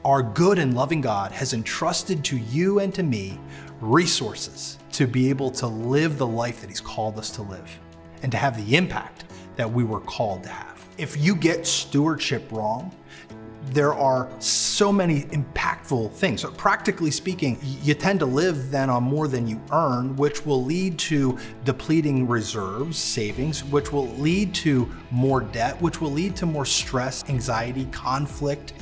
Our good and loving God has entrusted to you and to me resources to be able to live the life that He's called us to live and to have the impact that we were called to have. If you get stewardship wrong, there are so many impactful things. So practically speaking, you tend to live then on more than you earn, which will lead to depleting reserves, savings, which will lead to more debt, which will lead to more stress, anxiety, conflict,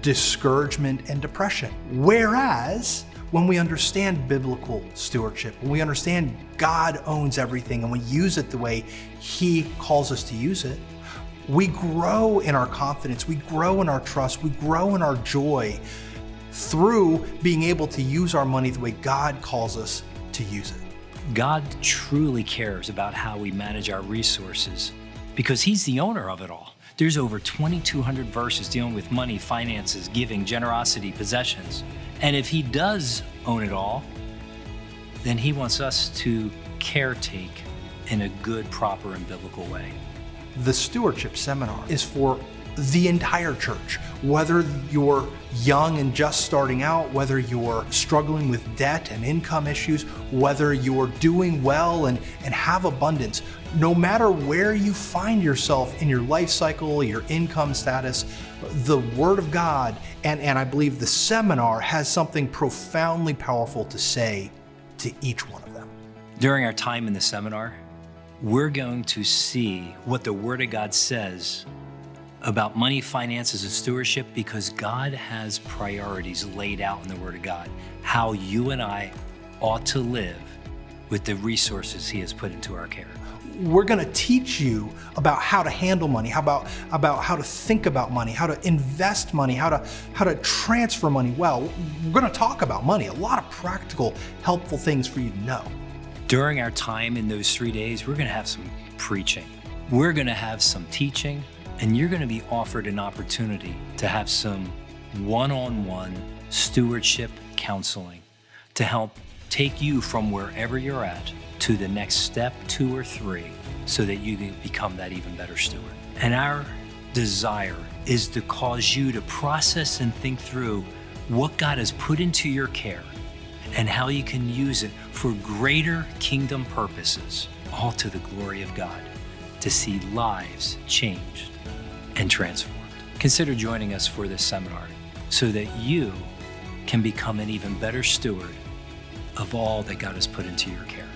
discouragement, and depression. Whereas when we understand biblical stewardship, when we understand God owns everything and we use it the way He calls us to use it, we grow in our confidence, we grow in our trust, we grow in our joy through being able to use our money the way God calls us to use it. God truly cares about how we manage our resources because He's the owner of it all. There's over 2,200 verses dealing with money, finances, giving, generosity, possessions. And if He does own it all, then He wants us to caretake in a good, proper, and biblical way. The Stewardship Seminar is for the entire church, whether you're young and just starting out, whether you're struggling with debt and income issues, whether you're doing well and have abundance. No matter where you find yourself in your life cycle, your income status, the Word of God, and I believe the seminar has something profoundly powerful to say to each one of them. During our time in the seminar, we're going to see what the Word of God says about money, finances, and stewardship because God has priorities laid out in the Word of God, how you and I ought to live with the resources He has put into our care. We're going to teach you about how to handle money, about how to think about money, how to invest money, how to transfer money well. We're going to talk about money, a lot of practical, helpful things for you to know. During our time in those 3 days, we're going to have some preaching. We're going to have some teaching, and you're going to be offered an opportunity to have some one-on-one stewardship counseling to help take you from wherever you're at to the next step, 2 or 3, so that you can become that even better steward. And our desire is to cause you to process and think through what God has put into your care and how you can use it for greater kingdom purposes, all to the glory of God, to see lives changed and transformed. Consider joining us for this seminar so that you can become an even better steward of all that God has put into your care.